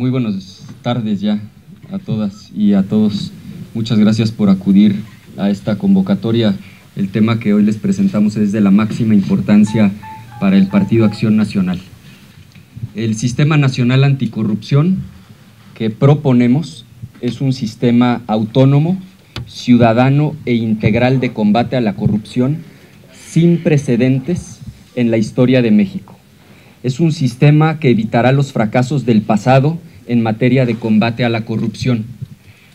Muy buenas tardes ya a todas y a todos. Muchas gracias por acudir a esta convocatoria. El tema que hoy les presentamos es de la máxima importancia para el Partido Acción Nacional. El Sistema Nacional Anticorrupción que proponemos es un sistema autónomo, ciudadano e integral de combate a la corrupción sin precedentes en la historia de México. Es un sistema que evitará los fracasos del pasado en materia de combate a la corrupción.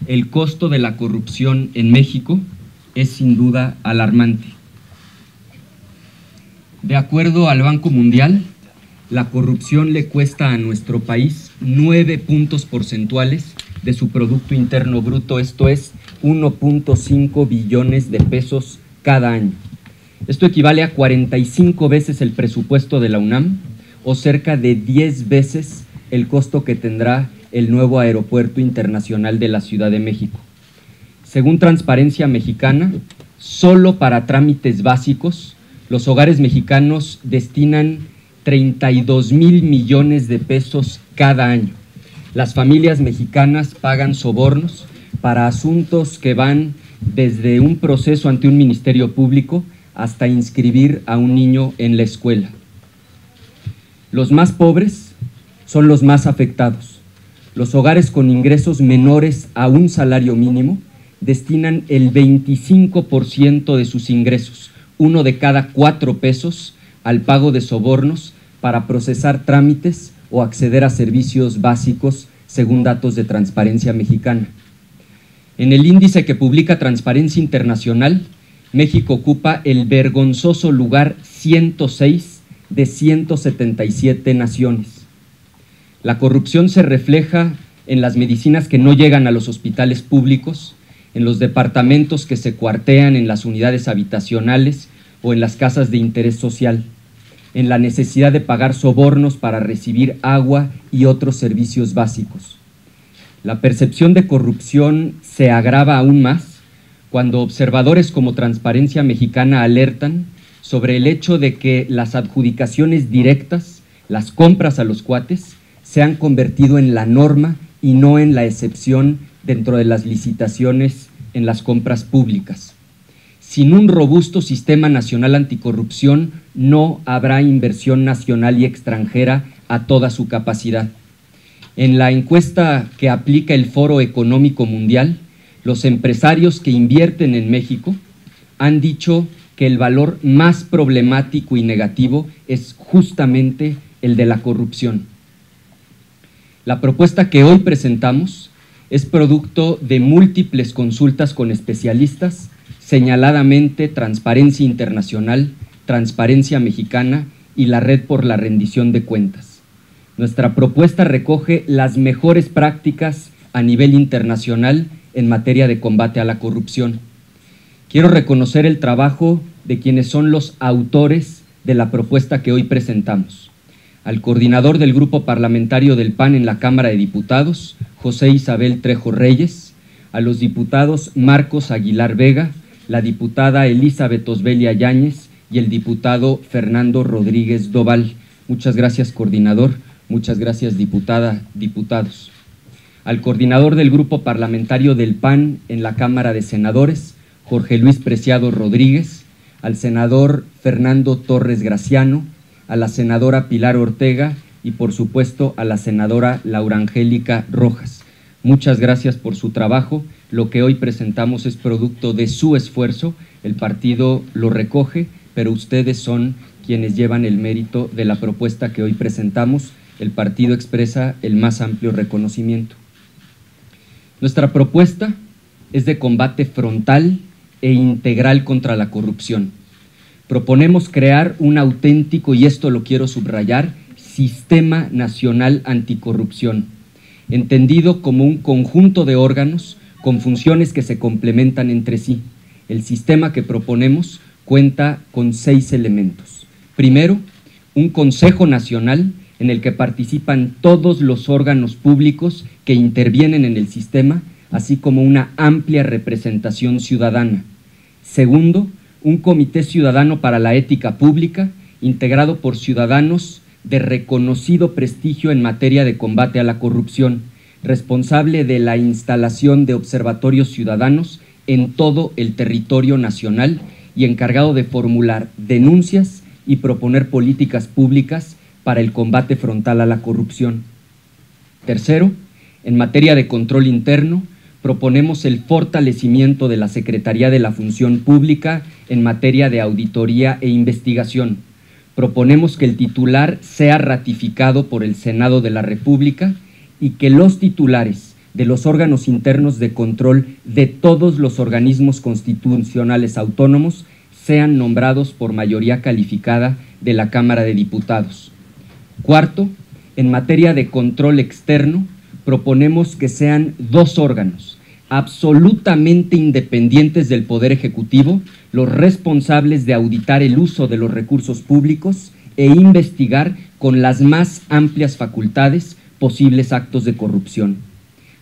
El costo de la corrupción en México es sin duda alarmante. De acuerdo al Banco Mundial, la corrupción le cuesta a nuestro país 9 puntos porcentuales de su Producto Interno Bruto, esto es 1.5 billones de pesos cada año. Esto equivale a 45 veces el presupuesto de la UNAM o cerca de 10 veces el costo que tendrá el nuevo Aeropuerto Internacional de la Ciudad de México. Según Transparencia Mexicana, solo para trámites básicos, los hogares mexicanos destinan 32,000 millones de pesos cada año. Las familias mexicanas pagan sobornos para asuntos que van desde un proceso ante un ministerio público hasta inscribir a un niño en la escuela. Los más pobres son los más afectados. Los hogares con ingresos menores a un salario mínimo destinan el 25% de sus ingresos, 1 de cada 4 pesos, al pago de sobornos para procesar trámites o acceder a servicios básicos, según datos de Transparencia Mexicana. En el índice que publica Transparencia Internacional, México ocupa el vergonzoso lugar 106 de 177 naciones. La corrupción se refleja en las medicinas que no llegan a los hospitales públicos, en los departamentos que se cuartean en las unidades habitacionales o en las casas de interés social, en la necesidad de pagar sobornos para recibir agua y otros servicios básicos. La percepción de corrupción se agrava aún más cuando observadores como Transparencia Mexicana alertan sobre el hecho de que las adjudicaciones directas, las compras a los cuates, se han convertido en la norma y no en la excepción dentro de las licitaciones en las compras públicas. Sin un robusto sistema nacional anticorrupción, no habrá inversión nacional y extranjera a toda su capacidad. En la encuesta que aplica el Foro Económico Mundial, los empresarios que invierten en México han dicho que el valor más problemático y negativo es justamente el de la corrupción. La propuesta que hoy presentamos es producto de múltiples consultas con especialistas, señaladamente Transparencia Internacional, Transparencia Mexicana y la Red por la Rendición de Cuentas. Nuestra propuesta recoge las mejores prácticas a nivel internacional en materia de combate a la corrupción. Quiero reconocer el trabajo de quienes son los autores de la propuesta que hoy presentamos. Al coordinador del Grupo Parlamentario del PAN en la Cámara de Diputados, José Isabel Trejo Reyes, a los diputados Marcos Aguilar Vega, la diputada Elizabeth Osbelia Yáñez y el diputado Fernando Rodríguez Doval. Muchas gracias, coordinador. Muchas gracias, diputada, diputados. Al coordinador del Grupo Parlamentario del PAN en la Cámara de Senadores, Jorge Luis Preciado Rodríguez, al senador Fernando Torres Graciano, a la senadora Pilar Ortega y, por supuesto, a la senadora Laura Angélica Rojas. Muchas gracias por su trabajo. Lo que hoy presentamos es producto de su esfuerzo. El partido lo recoge, pero ustedes son quienes llevan el mérito de la propuesta que hoy presentamos. El partido expresa el más amplio reconocimiento. Nuestra propuesta es de combate frontal e integral contra la corrupción. Proponemos crear un auténtico, y esto lo quiero subrayar, Sistema Nacional Anticorrupción, entendido como un conjunto de órganos con funciones que se complementan entre sí. El sistema que proponemos cuenta con 6 elementos. Primero, un Consejo Nacional en el que participan todos los órganos públicos que intervienen en el sistema, así como una amplia representación ciudadana. Segundo, un Comité Ciudadano para la Ética Pública, integrado por ciudadanos de reconocido prestigio en materia de combate a la corrupción, responsable de la instalación de observatorios ciudadanos en todo el territorio nacional y encargado de formular denuncias y proponer políticas públicas para el combate frontal a la corrupción. Tercero, en materia de control interno, proponemos el fortalecimiento de la Secretaría de la Función Pública en materia de auditoría e investigación. Proponemos que el titular sea ratificado por el Senado de la República y que los titulares de los órganos internos de control de todos los organismos constitucionales autónomos sean nombrados por mayoría calificada de la Cámara de Diputados. Cuarto, en materia de control externo, proponemos que sean 2 órganos absolutamente independientes del Poder Ejecutivo los responsables de auditar el uso de los recursos públicos e investigar con las más amplias facultades posibles actos de corrupción.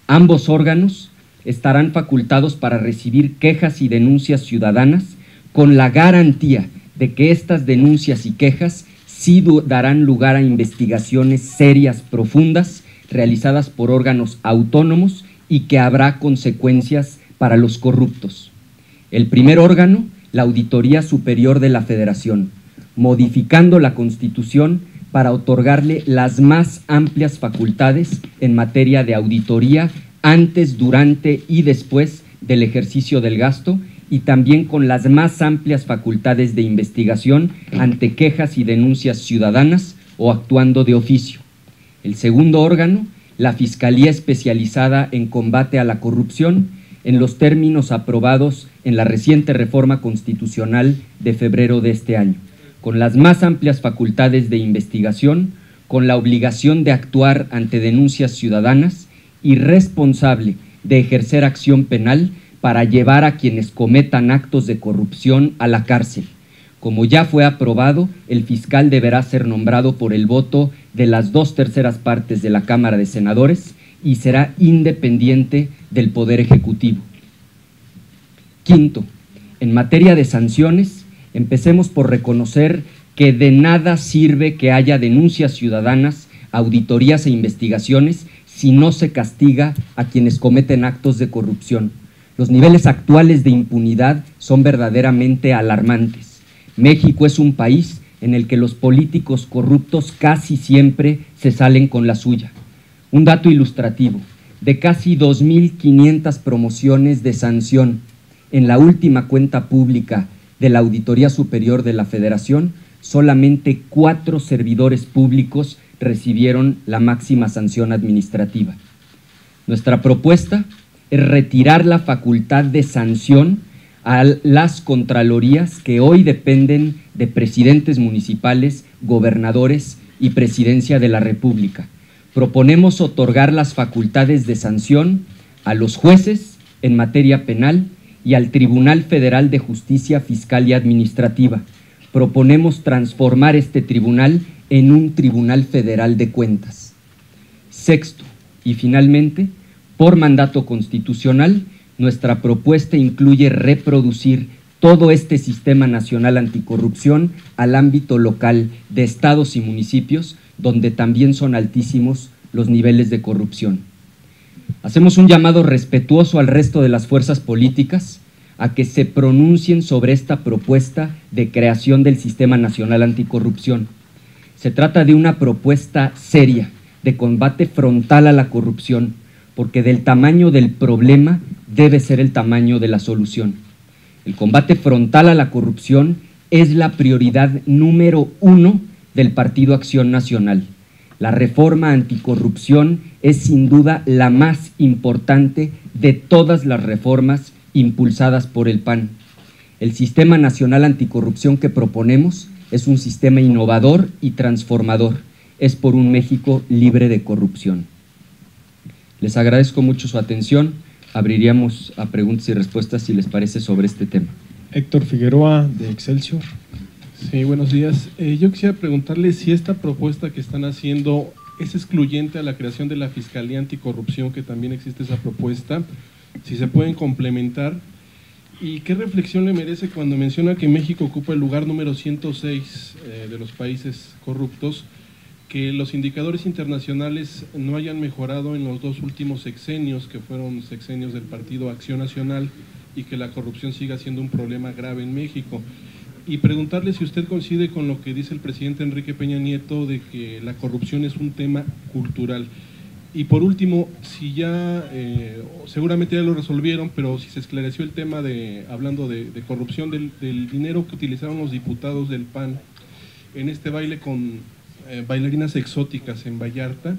Ambos órganos estarán facultados para recibir quejas y denuncias ciudadanas con la garantía de que estas denuncias y quejas sí darán lugar a investigaciones serias, profundas, realizadas por órganos autónomos y que habrá consecuencias para los corruptos. El primer órgano, la Auditoría Superior de la Federación, modificando la Constitución para otorgarle las más amplias facultades en materia de auditoría antes, durante y después del ejercicio del gasto, y también con las más amplias facultades de investigación ante quejas y denuncias ciudadanas o actuando de oficio. El segundo órgano, la Fiscalía Especializada en Combate a la Corrupción, en los términos aprobados en la reciente reforma constitucional de febrero de este año, con las más amplias facultades de investigación, con la obligación de actuar ante denuncias ciudadanas y responsable de ejercer acción penal para llevar a quienes cometan actos de corrupción a la cárcel. Como ya fue aprobado, el fiscal deberá ser nombrado por el voto de las 2/3 partes de la Cámara de Senadores y será independiente del Poder Ejecutivo. Quinto, en materia de sanciones, empecemos por reconocer que de nada sirve que haya denuncias ciudadanas, auditorías e investigaciones si no se castiga a quienes cometen actos de corrupción. Los niveles actuales de impunidad son verdaderamente alarmantes. México es un país en el que los políticos corruptos casi siempre se salen con la suya. Un dato ilustrativo, de casi 2.500 promociones de sanción en la última cuenta pública de la Auditoría Superior de la Federación, solamente 4 servidores públicos recibieron la máxima sanción administrativa. Nuestra propuesta es retirar la facultad de sanción a las contralorías que hoy dependen de presidentes municipales, gobernadores y presidencia de la República. Proponemos otorgar las facultades de sanción a los jueces en materia penal y al Tribunal Federal de Justicia Fiscal y Administrativa. Proponemos transformar este tribunal en un Tribunal Federal de Cuentas. Sexto, y finalmente, por mandato constitucional, nuestra propuesta incluye reproducir todo este sistema nacional anticorrupción al ámbito local de estados y municipios, donde también son altísimos los niveles de corrupción. Hacemos un llamado respetuoso al resto de las fuerzas políticas a que se pronuncien sobre esta propuesta de creación del Sistema Nacional Anticorrupción. Se trata de una propuesta seria de combate frontal a la corrupción, porque del tamaño del problema debe ser el tamaño de la solución. El combate frontal a la corrupción es la prioridad número 1 del Partido Acción Nacional. La reforma anticorrupción es sin duda la más importante de todas las reformas impulsadas por el PAN. El Sistema Nacional Anticorrupción que proponemos es un sistema innovador y transformador. Es por un México libre de corrupción. Les agradezco mucho su atención. Abriríamos a preguntas y respuestas, si les parece, sobre este tema. Héctor Figueroa, de Excelsior. Sí, buenos días. Yo quisiera preguntarle si esta propuesta que están haciendo es excluyente a la creación de la Fiscalía Anticorrupción, que también existe esa propuesta, si se pueden complementar, y qué reflexión le merece cuando menciona que México ocupa el lugar número 106 de los países corruptos, que los indicadores internacionales no hayan mejorado en los 2 últimos sexenios, que fueron sexenios del Partido Acción Nacional, y que la corrupción siga siendo un problema grave en México. Y preguntarle si usted coincide con lo que dice el presidente Enrique Peña Nieto de que la corrupción es un tema cultural. Y por último, si ya, seguramente ya lo resolvieron, pero si se esclareció el tema de, hablando de corrupción, del dinero que utilizaron los diputados del PAN en este baile con bailarinas exóticas en Vallarta,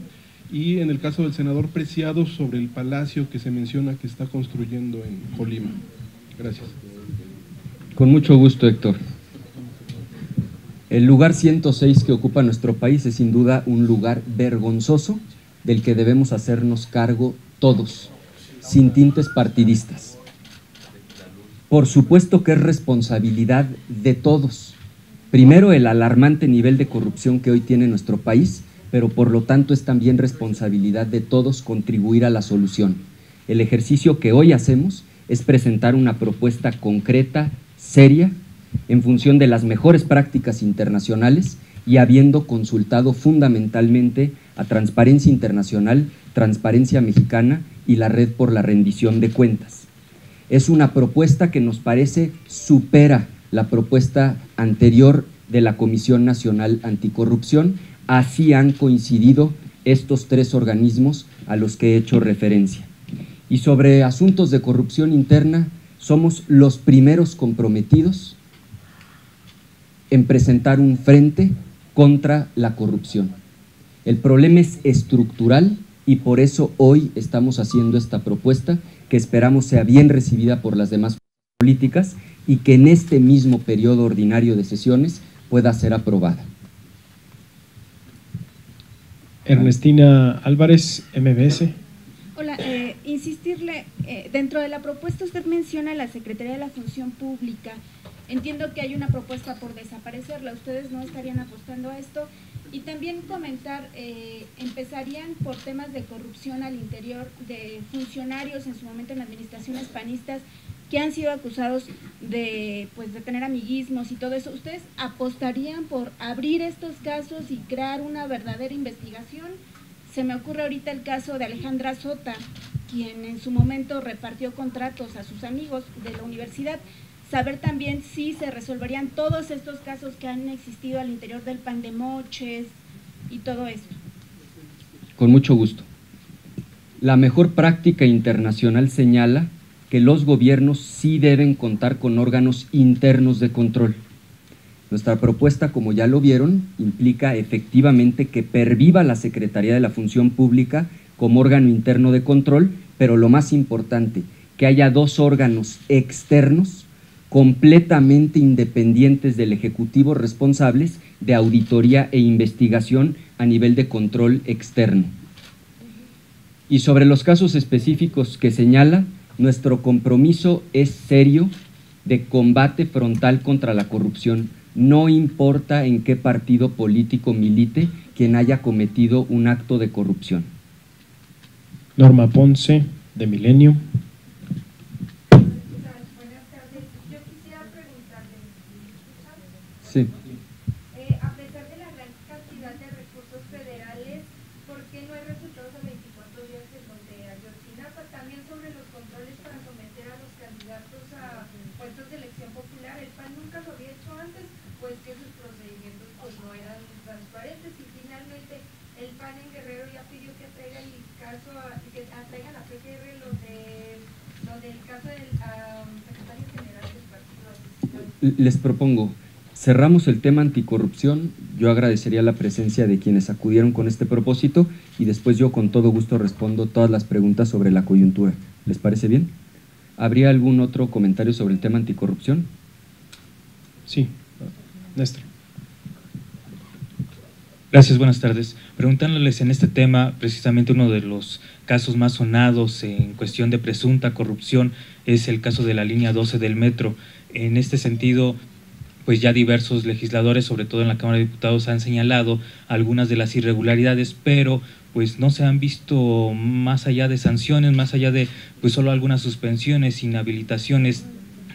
y en el caso del senador Preciado sobre el palacio que se menciona que está construyendo en Colima. Gracias. Con mucho gusto, Héctor. El lugar 106 que ocupa nuestro país es sin duda un lugar vergonzoso del que debemos hacernos cargo todos, sin tintes partidistas. Por supuesto que es responsabilidad de todos. Primero, el alarmante nivel de corrupción que hoy tiene nuestro país, pero por lo tanto es también responsabilidad de todos contribuir a la solución. El ejercicio que hoy hacemos es presentar una propuesta concreta, seria, en función de las mejores prácticas internacionales y habiendo consultado fundamentalmente a Transparencia Internacional, Transparencia Mexicana y la Red por la Rendición de Cuentas. Es una propuesta que nos parece supera la propuesta anterior de la Comisión Nacional Anticorrupción. Así han coincidido estos 3 organismos a los que he hecho referencia. Y sobre asuntos de corrupción interna, somos los primeros comprometidos en presentar un frente contra la corrupción. El problema es estructural y por eso hoy estamos haciendo esta propuesta que esperamos sea bien recibida por las demás políticas y que en este mismo periodo ordinario de sesiones pueda ser aprobada. Ernestina Álvarez, MBS. Hola, insistirle, dentro de la propuesta usted menciona la Secretaría de la Función Pública. Entiendo que hay una propuesta por desaparecerla, ¿ustedes no estarían apostando a esto? Y también comentar, empezarían por temas de corrupción al interior de funcionarios en su momento en administraciones panistas que han sido acusados de tener amiguismos y todo eso. ¿Ustedes apostarían por abrir estos casos y crear una verdadera investigación? Se me ocurre ahorita el caso de Alejandra Sota, quien en su momento repartió contratos a sus amigos de la universidad. Saber también si se resolverían todos estos casos que han existido al interior del PAN de moches y todo eso. Con mucho gusto. La mejor práctica internacional señala que los gobiernos sí deben contar con órganos internos de control. Nuestra propuesta, como ya lo vieron, implica efectivamente que perviva la Secretaría de la Función Pública como órgano interno de control, pero lo más importante, que haya 2 órganos externos completamente independientes del Ejecutivo responsables de auditoría e investigación a nivel de control externo. Y sobre los casos específicos que señala, nuestro compromiso es serio de combate frontal contra la corrupción. No importa en qué partido político milite quien haya cometido un acto de corrupción. Norma Ponce, de Milenio. Sí. A pesar de la gran cantidad de recursos federales, ¿por qué no hay resultados a 24 días en donde Ayotzinapa? También sobre los controles para someter a los candidatos a puestos de elección popular, el PAN nunca lo había hecho antes, pues que sus procedimientos no eran transparentes, y finalmente el PAN en Guerrero ya pidió que traigan el caso, que traigan a PGR lo del caso del secretario general del partido. Les propongo, cerramos el tema anticorrupción. Yo agradecería la presencia de quienes acudieron con este propósito y después yo con todo gusto respondo todas las preguntas sobre la coyuntura. ¿Les parece bien? ¿Habría algún otro comentario sobre el tema anticorrupción? Sí, Néstor. Gracias, buenas tardes. Preguntándoles en este tema, precisamente uno de los casos más sonados en cuestión de presunta corrupción es el caso de la línea 12 del metro. En este sentido, pues ya diversos legisladores, sobre todo en la Cámara de Diputados, han señalado algunas de las irregularidades, pero pues no se han visto más allá de sanciones, más allá de pues solo algunas suspensiones, inhabilitaciones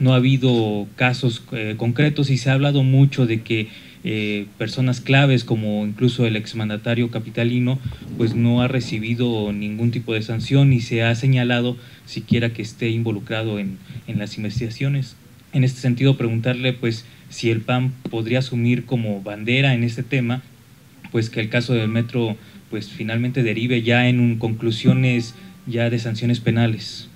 no ha habido casos concretos y se ha hablado mucho de que personas claves como incluso el exmandatario capitalino pues no ha recibido ningún tipo de sanción ni se ha señalado siquiera que esté involucrado en las investigaciones. En este sentido, preguntarle pues si el PAN podría asumir como bandera en este tema pues que el caso del metro pues finalmente derive ya en conclusiones ya de sanciones penales.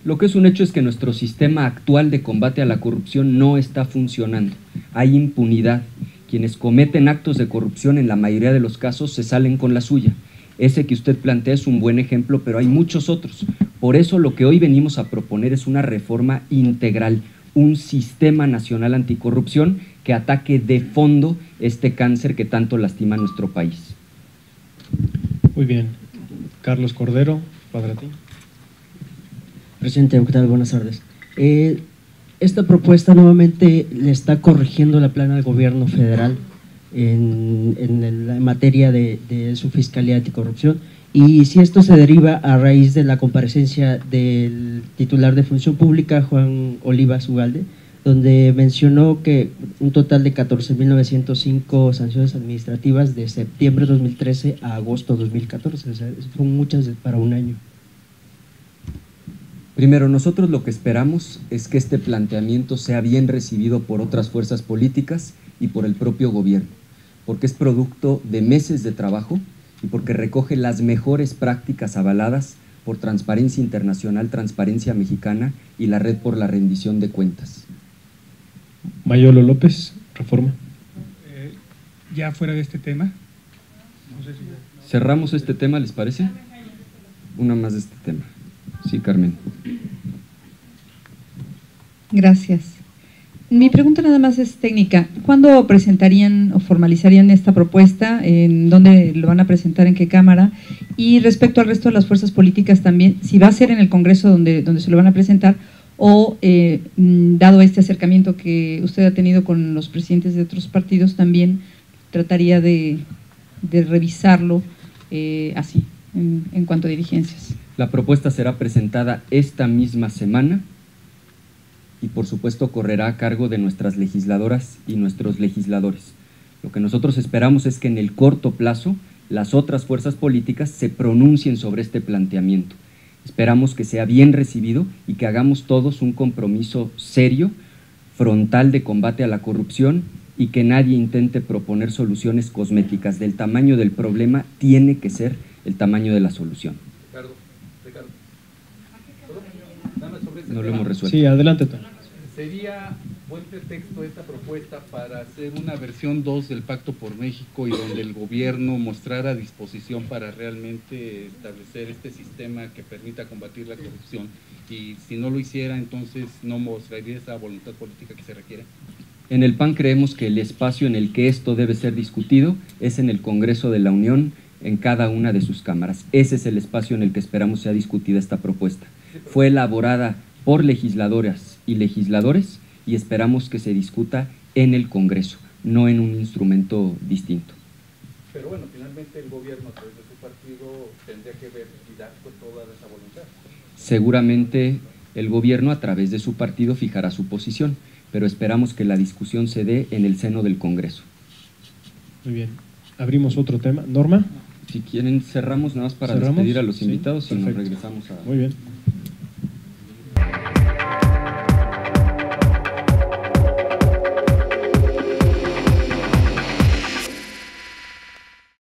Lo que es un hecho es que nuestro sistema actual de combate a la corrupción no está funcionando. Hay impunidad. Quienes cometen actos de corrupción en la mayoría de los casos se salen con la suya. Ese que usted plantea es un buen ejemplo, pero hay muchos otros. Por eso lo que hoy venimos a proponer es una reforma integral, un sistema nacional anticorrupción que ataque de fondo este cáncer que tanto lastima a nuestro país. Muy bien. Carlos Cordero, Cuadratín. Presidente, ¿qué tal? Buenas tardes. Esta propuesta nuevamente le está corrigiendo la plana al gobierno federal en materia de su fiscalía anticorrupción, y si esto se deriva a raíz de la comparecencia del titular de Función Pública, Juan Olivas Ugalde, donde mencionó que un total de 14.905 sanciones administrativas de septiembre de 2013 a agosto de 2014, o sea, son muchas para un año. Primero, nosotros lo que esperamos es que este planteamiento sea bien recibido por otras fuerzas políticas y por el propio gobierno, porque es producto de meses de trabajo y porque recoge las mejores prácticas avaladas por Transparencia Internacional, Transparencia Mexicana y la Red por la Rendición de Cuentas. Mayolo López, Reforma. Ya fuera de este tema. No sé si... ¿Cerramos este tema, les parece? Una más de este tema. Sí, Carmen. Gracias. Mi pregunta nada más es técnica. ¿Cuándo presentarían o formalizarían esta propuesta? ¿En dónde lo van a presentar? ¿En qué Cámara? Y respecto al resto de las fuerzas políticas también, si va a ser en el Congreso donde se lo van a presentar o dado este acercamiento que usted ha tenido con los presidentes de otros partidos, también trataría de revisarlo así, en cuanto a dirigencias. La propuesta será presentada esta misma semana y por supuesto correrá a cargo de nuestras legisladoras y nuestros legisladores. Lo que nosotros esperamos es que en el corto plazo las otras fuerzas políticas se pronuncien sobre este planteamiento. Esperamos que sea bien recibido y que hagamos todos un compromiso serio, frontal de combate a la corrupción y que nadie intente proponer soluciones cosméticas. Del tamaño del problema tiene que ser el tamaño de la solución. Ricardo. No lo hemos resuelto. Sí, adelante, Tony. ¿Sería buen pretexto esta propuesta para hacer una versión 2 del Pacto por México y donde el gobierno mostrara disposición para realmente establecer este sistema que permita combatir la corrupción? Y si no lo hiciera, entonces no mostraría esa voluntad política que se requiere. En el PAN creemos que el espacio en el que esto debe ser discutido es en el Congreso de la Unión, en cada una de sus cámaras. Ese es el espacio en el que esperamos sea discutida esta propuesta. Fue elaborada por legisladoras y legisladores y esperamos que se discuta en el Congreso, no en un instrumento distinto. Pero bueno, finalmente el gobierno a través de su partido tendría que ver y dar con toda esa voluntad. Seguramente el gobierno a través de su partido fijará su posición, pero esperamos que la discusión se dé en el seno del Congreso. Muy bien. Abrimos otro tema. ¿Norma? Si quieren cerramos nada más para ¿Cerramos? despedir a los Sí, invitados y nos perfecto. regresamos a… Muy bien.